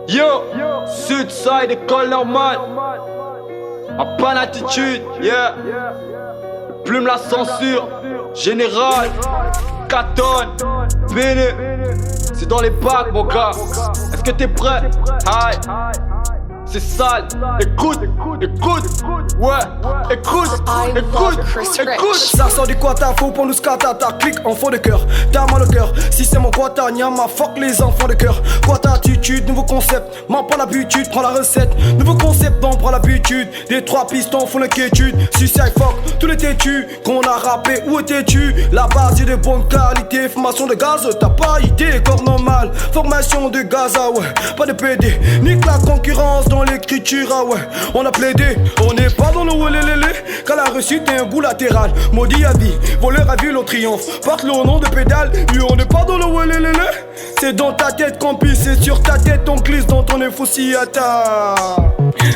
Yo, Sudside, école normale. En pas d'attitude, yeah. Plume la censure, général, Caton, Béné. C'est dans les bacs, mon gars. Est-ce que t'es prêt? Aïe. C'est sale, écoute, ouais, écoute. Ça sort du quata, faut pour nous scatter, ta clique en fond de cœur. T'as mal au cœur, si c'est mon quata, nyama, fuck les enfants de cœur. Quata attitude, nouveau concept, m'en prends l'habitude, prends la recette. Nouveau concept, on prend l'habitude. Des trois pistons font l'inquiétude. Suicide fuck, tous les têtus qu'on a rappé, où étais-tu? La base est de bonne qualité, formation de gaz, t'as pas idée, corps normal. Formation de gaz, ah ouais, pas de PD, nique la concurrence dans l'écriture, ah ouais, on a plaidé, on n'est pas dans le welelele, car la réussite est un goût latéral. Maudit à vie, voleur à vie, l'on triomphe, porte le nom de pédale, et on n'est pas dans le welelele. C'est dans ta tête qu'on pisse, c'est sur ta tête on glisse dans ton infosiata.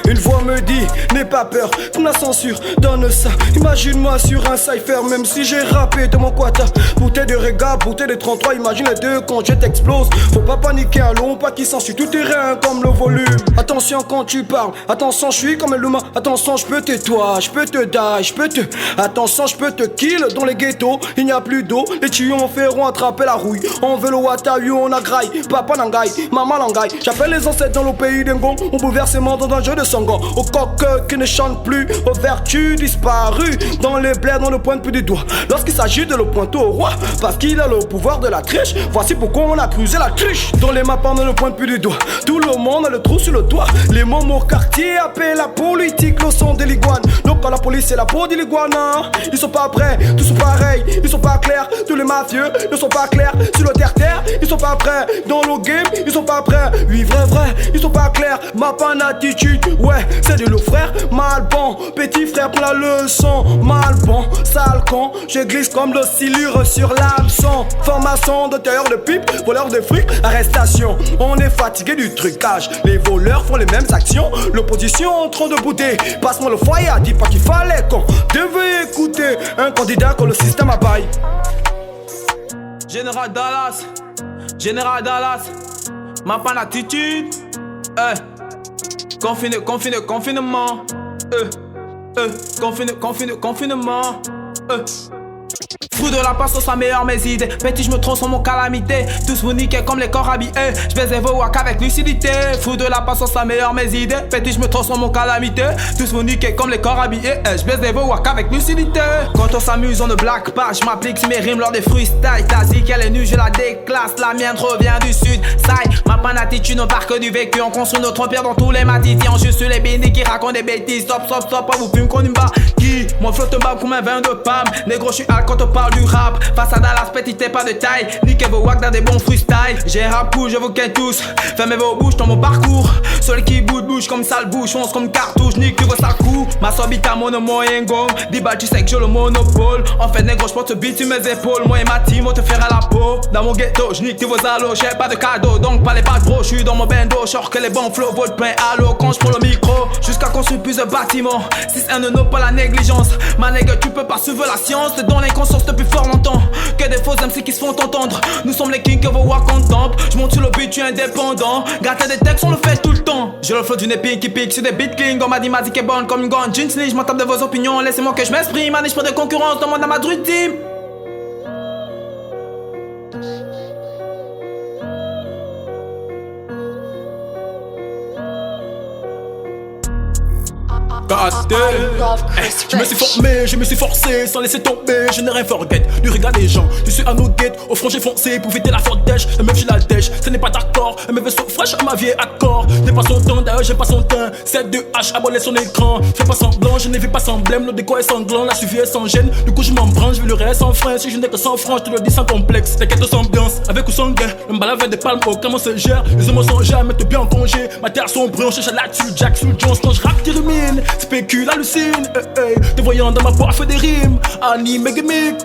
Une voix me dit, n'aie pas peur, comme la censure, donne ça. Imagine-moi sur un cypher, même si j'ai rappé de mon quata. Bouteille de regard, bouteille de 33, imagine les deux quand je t'explose. Faut pas paniquer, allons pas qui s'ensuit, tout est rien comme le volume. Attention quand tu parles, attention je suis comme un humain. Attention je peux te toi, je peux te die, je peux te... Attention je peux te kill dans les ghettos, il n'y a plus d'eau. Les tuyaux feront attraper la rouille. On veut le watayu, on a graille, papa nangaï, maman langaï. J'appelle les ancêtres dans le pays d'Engon, on bouleversement dans un jeu de sangon. Aux coqs qui ne chantent plus, aux vertus disparues. Dans les bleds, on ne pointe plus du doigt lorsqu'il s'agit de le pointer au roi, parce qu'il a le pouvoir de la triche. Voici pourquoi on a creusé la triche. Dans les maps, on ne le pointe plus du doigt. Tout le monde a le trou sur le toit. Les mots au quartier appellent la politique le son de l'iguane. Donc quand la police c'est la peau de l'iguane, ils sont pas prêts, tous sont pareils, ils sont pas clairs. Tous les mafieux ne sont pas clairs. Sur le terre-terre, ils sont pas prêts. Dans le game, ils sont pas prêts. Oui, vrai, ils sont pas clairs. Ma panne attitude, ouais, c'est de l'eau frère. Mal bon, petit frère prend la leçon. Mal bon, sale con, je glisse comme le silure sur l'hameçon. Formation d'auteur de pipe, voleur de fric, arrestation. On est fatigué du trucage, les voleurs font les mêmes actions. L'opposition en train de bouder. Passe-moi le foyer, dis pas qu'il fallait qu'on devait écouter un candidat que le système abaille. Général Dallas, ma panne attitude, confinement, confinement, Fou de la passe sa meilleure mes idées. Petit je me transforme en calamité. Tous vous niquez comme les corps habillés. Je vais évoluer avec lucidité. Fou de la passe sa meilleure mes idées. Petit je me transforme en calamité. Tous vous niquez comme les corps habillés. Je vais évoluer avec lucidité. Quand on s'amuse on ne blague pas. Je m'applique sur mes rimes lors des freestyles. T'as dit qu'elle est nue je la déclasse. La mienne revient du sud. Side, ma panne attitude on part que du vécu. On construit notre empire dans tous les matitiens. Je suis les bénis qui racontent des bêtises. Stop, pas vous fume qu'on y bat. Qui, mon flotte bat comme un vin de Pam. Négro je suis hard quand on parle du rap. Face à Dallas, petit t'es pas de taille. Niquez vos wack dans des bons freestyle. J'ai rap cool, je vous ken tous. Fermez vos bouches dans mon parcours. Celui qui bouge comme sale bouche, fonce comme cartouche. Nique tu vois ça coup. Ma sobite à mon moyen gomme. 10 balles tu sais que j'ai le monopole. En fait négro je porte ce beat sur mes épaules. Moi et ma team on te fera la peau. Dans mon ghetto, je nique tous vos allos. J'ai pas de cadeau donc pas les pas gros. J'suis dans mon bendo, genre que les bons flows volent plein halo. Quand j'prends le micro, jusqu'à construire plus de bâtiments. 6-1 ne note pas la négligence. Ma nègre tu peux pas suivre la science. T'es dans l'inconscience depuis fort longtemps. Que des faux MC qui se font entendre. Nous sommes les kings que vos wack contemplent. J'monte sur le beat, tu es indépendant. Gratter des textes, on le fait tout le temps. J'ai le flow d'une épine qui pique sur des beats clean. On m'a dit qu'est bonne comme une grande jeans. Je m'en tape de vos opinions. Laissez-moi que je m'exprime. Maniche pas de concurrence dans mon à ma dream team. Je me suis formé, je me suis forcé sans laisser tomber, je n'ai rien forget. Du regard des gens, je suis à nos guettes. Au front j'ai foncé pour vider la fordèche. La meuf j'ai la dèche, ce n'est pas d'accord. Elle me veut so fraîche, ma vie est accord. J'ai pas son temps, d'ailleurs j'ai pas son teint. 7-2H abonné son écran. Fais pas semblant, je ne vis pas sans blême. Le décor est sanglant, la suivi est sans gêne. Du coup je m'en branche, je vais le reste sans frein. Si je n'ai que 100 francs, je te le dis sans complexe. T'inquiète sans ambiance, avec ou sans gain. Le balade avec des palmes, oh comment se gère. Les hommes sont jamais te bien en congé. Ma terre sombre, on cherche là-dessus. Jack sous Jones, quand je rappe, t'illumine. Spécule, hallucine. Te voyant dans ma voix fait des rimes. Anime et gimmick,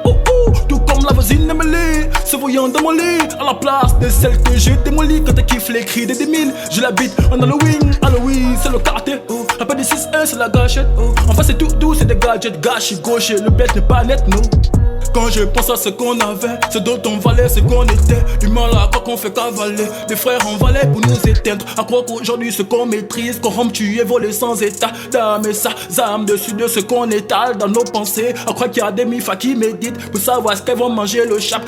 tout comme la voisine Emily. Se voyant dans mon lit, à la place de celle que j'ai démolie. Quand t'as kiffé les cris des 10 000, je l'habite en Halloween. Halloween, c'est le quartier, Après des 6-1, c'est la gâchette, En face c'est tout doux, c'est des gadgets gâchés, gauchers. Le bête n'est pas net, non. Quand je pense à ce qu'on avait, ce dont on valait, ce qu'on était. L'humain là, quoi qu'on fait cavaler. Des frères en valaient pour nous éteindre. À croire qu'aujourd'hui ce qu'on maîtrise, corrompt, tu es volé sans état d'âme et ça, zame dessus de ce qu'on étale dans nos pensées. À croire qu'il y a des mifas qui méditent pour savoir ce qu'elles vont manger le chap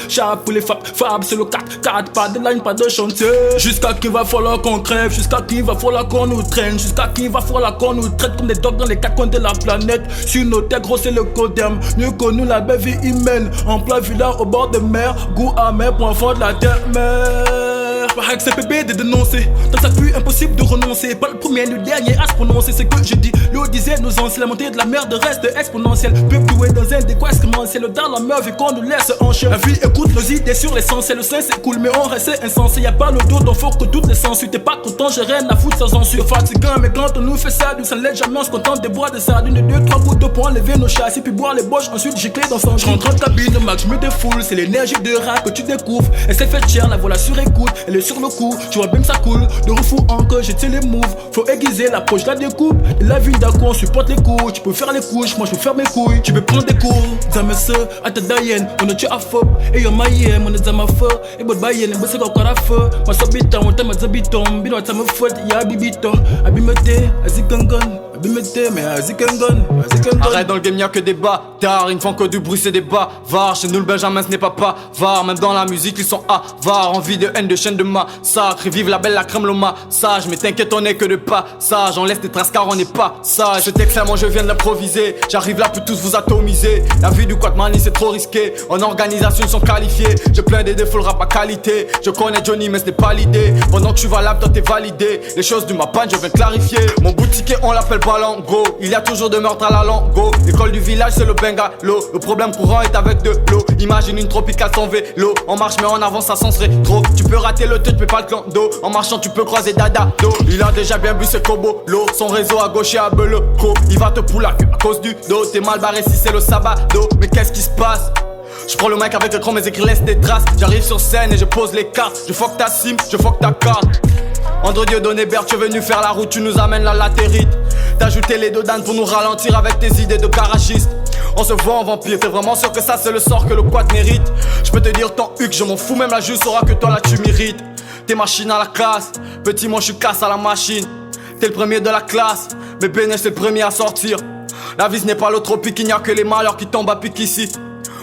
pour les fab, c'est le 4-4, pas de line, pas de chantier. Jusqu'à qu'il va falloir qu'on crève, jusqu'à qu'il va falloir qu'on nous traîne, jusqu'à qu'il va falloir qu'on nous traite comme des dogs dans les quatre coins de la planète. Sur nos terres, gros, c'est le codem. Mieux connu, la belle vie humaine. En plein villa au bord de mer, goût amer pour enfants de la terre mère. Paraît que c'est bébé de dénoncer. Dans sa pluie, impossible de renoncer. Pas le premier, le dernier à se prononcer. C'est que je dis, l'eau disait nos anciens. La montée de la mer de reste exponentielle. Peuple doué dans un décoin exponentiel. Dans la meuf et qu'on nous laisse en chien. La vie écoute nos idées sur l'essentiel. Le sein c'est cool, mais on reste insensé. Y'a pas le dos, donc faut que toutes les sens. T'es pas content, j'ai rien à foutre sans censure. Fatigant, mais quand on nous fait ça, ça ne l'aide jamais. On se contente de boire des sardines. 2-3 gouttes d'eau pour enlever nos chassis. Puis boire les boches, ensuite j'ai clé dans son. Je rentre en cabine, max, je me défoule. C'est l'énergie de rap que tu découvres. Elle s'est fait chère, la voilà sur écoute. Elle est sur le coup, tu vois bien que ça coule. De refou encore, j'ai les moves. Faut aiguiser l'approche, la découpe. Et la vie d'un coup, on supporte les coups. Tu peux faire les couches, moi je peux faire mes couilles. Tu peux prendre des cours, Zamesse, à ta dayen. On a tué à faux, et y'a maïen, on est à ma feu. Et bon bayen, et c'est encore à feu. Moi s'habita, on t'a ma zabiton. Bino, ça me faute, y'a bibito. Abimete, azikangon. Arrête, dans le game y'a que des bâtards. Ils ne font que du bruit, c'est des bavards. Chez nous le Benjamin ce n'est pas var. Même dans la musique ils sont avares. Envie de haine, de chaîne, de massacre. Ils vivent la belle, la crème, le massage. Mais t'inquiète, on est que de passage. On laisse des traces car on n'est pas sage. Ce texte là moi je viens de l'improviser. J'arrive là pour tous vous atomiser. La vie du Quatmani c'est trop risqué. En organisation ils sont qualifiés. Je plains des défauts, le rap à qualité. Je connais Johnny mais ce n'est pas l'idée. Pendant que tu vas là, toi t'es validé. Les choses du mapan je viens clarifier. Mon boutiquier on l'appelle Balango. Il y a toujours de meurtres à la lango. L'école du village c'est le bungalow. Le problème courant est avec de l'eau. Imagine une tropicale sans vélo. En marche mais en avance ça sens rétro. Tu peux rater le truc, tu peux pas le clan d'eau. En marchant tu peux croiser Dada d'eau. Il a déjà bien bu ce cobolo. Son réseau à gauche et à Beleco. Il va te pouler à cause du dos. T'es mal barré si c'est le sabado. Mais qu'est-ce qui se passe? Je prends le mic avec le chrome, mes écrits laissent des traces. J'arrive sur scène et je pose les cartes. Je fuck ta sim, je fuck ta carte. André Dieudonné Bert, tu es venu faire la route, tu nous amènes la latérite. T'as ajouté les deux danes pour nous ralentir avec tes idées de garagiste. On se voit en vampire, t'es vraiment sûr que ça c'est le sort que le quad mérite? Je peux te dire ton huc, je m'en fous, même la juge saura que toi là tu mérites. T'es machine à la classe, petit moi je suis casse à la machine. T'es le premier de la classe, mais Béné c'est le premier à sortir. La vie ce n'est pas le tropique, il n'y a que les malheurs qui tombent à pic ici.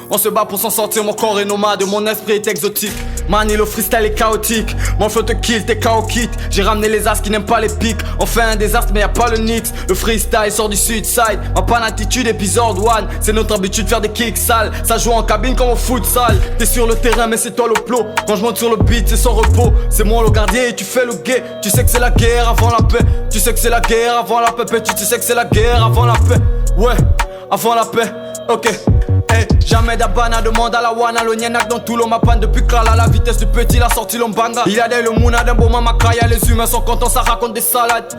On se bat pour s'en sortir, mon corps est nomade, mon esprit est exotique. Mani, le freestyle est chaotique. Mon flow te kill, t'es KO kit. J'ai ramené les as qui n'aiment pas les pics. On fait un désastre mais y'a pas le Nix. Le freestyle sort du Sudside. Ma panatitude épisode 1. C'est notre habitude de faire des kicks sales. Ça joue en cabine comme au futsal. T'es sur le terrain mais c'est toi le plot. Quand je monte sur le beat c'est sans repos. C'est moi le gardien et tu fais le gay. Tu sais que c'est la guerre avant la paix. Tu sais que c'est la guerre avant la paix. Tu sais que c'est la guerre avant la paix. Ouais, avant la paix. Ok. Hey, jamais d'abana, demande à la wana. Le nyenak dans tout le mapan depuis Krala. La vitesse du petit, la sortie l'ombanga. Il y a des le mouna d'un beau mamakaya. Les humains sont contents, ça raconte des salades.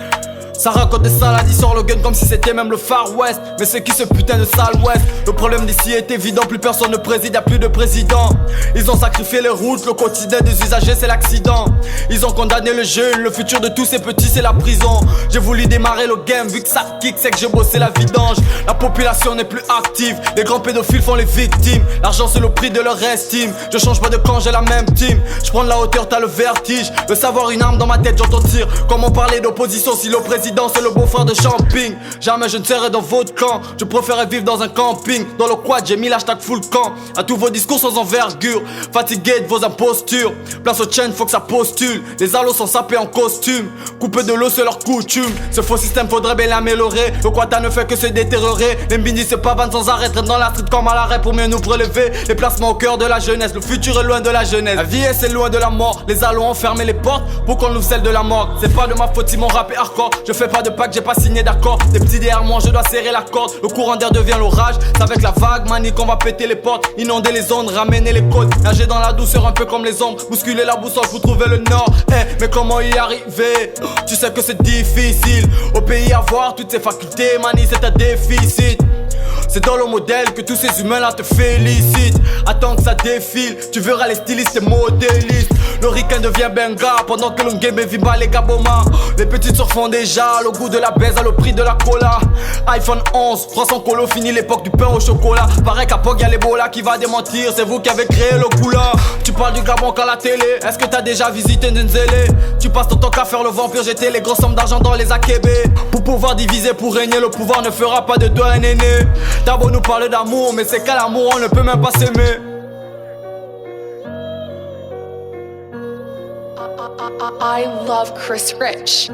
Ça raconte des salades, il sort le gun comme si c'était même le Far West. Mais c'est qui ce putain de sale West? Le problème d'ici est évident, plus personne ne préside, y'a plus de président. Ils ont sacrifié les routes, le quotidien des usagers c'est l'accident. Ils ont condamné le jeune, le futur de tous ces petits c'est la prison. J'ai voulu démarrer le game, vu que ça kick c'est que j'ai bossé la vidange. La population n'est plus active, les grands pédophiles font les victimes. L'argent c'est le prix de leur estime. Je change pas de camp, j'ai la même team. Je prends de la hauteur, t'as le vertige. Le savoir une arme dans ma tête, j'entends tir. Comment parler d'opposition si le président c'est le beau-frère de Champing? Jamais je ne serai dans votre camp. Je préférais vivre dans un camping. Dans le quad j'ai mis l'hashtag full camp. À tous vos discours sans envergure, fatigué de vos impostures. Place au chain, faut que ça postule. Les halos sont sapés en costume. Couper de l'eau c'est leur coutume. Ce faux système faudrait bien l'améliorer. Le quata ne fait que se détériorer. Les mbindi se pavanent sans arrêt. Traînent dans la street comme à l'arrêt pour mieux nous prélever. Les placements au cœur de la jeunesse. Le futur est loin de la jeunesse. La vie c'est loin de la mort. Les halos ont fermé les portes pour qu'on ouvre celle de la mort. C'est pas de ma faute si mon rap est hardcore. Je fais pas de pack, j'ai pas signé d'accord. Des petits derrière moi, je dois serrer la corde. Le courant d'air devient l'orage. C'est avec la vague, manique, on va péter les portes. Inonder les ondes, ramener les côtes. Nager dans la douceur un peu comme les ombres. Bousculer la boussole pour trouver le nord. Mais comment y arriver? Tu sais que c'est difficile. Au pays avoir toutes ces facultés, mani, c'est un déficit. C'est dans le modèle que tous ces humains là te félicitent. Attends que ça défile, tu verras les stylistes et modélistes. Le ricain devient benga pendant que le game vit bas les gaboma. Les petites se refont déjà, le goût de la baise à le prix de la cola. iPhone 11, 300 colo, fini l'époque du pain au chocolat. Pareil qu'à Pog y'a l'Ebola qui va démentir, c'est vous qui avez créé le coula. Tu parles du Gabon qu'à la télé, est-ce que t'as déjà visité Nzélé? Tu passes ton temps qu'à faire le vampire, jeter les grosses sommes d'argent dans les akébés. Pour pouvoir diviser, pour régner, le pouvoir ne fera pas de toi un aîné. T'as beau nous parler d'amour, mais c'est qu'à l'amour on ne peut même pas s'aimer. I love Chris Rich.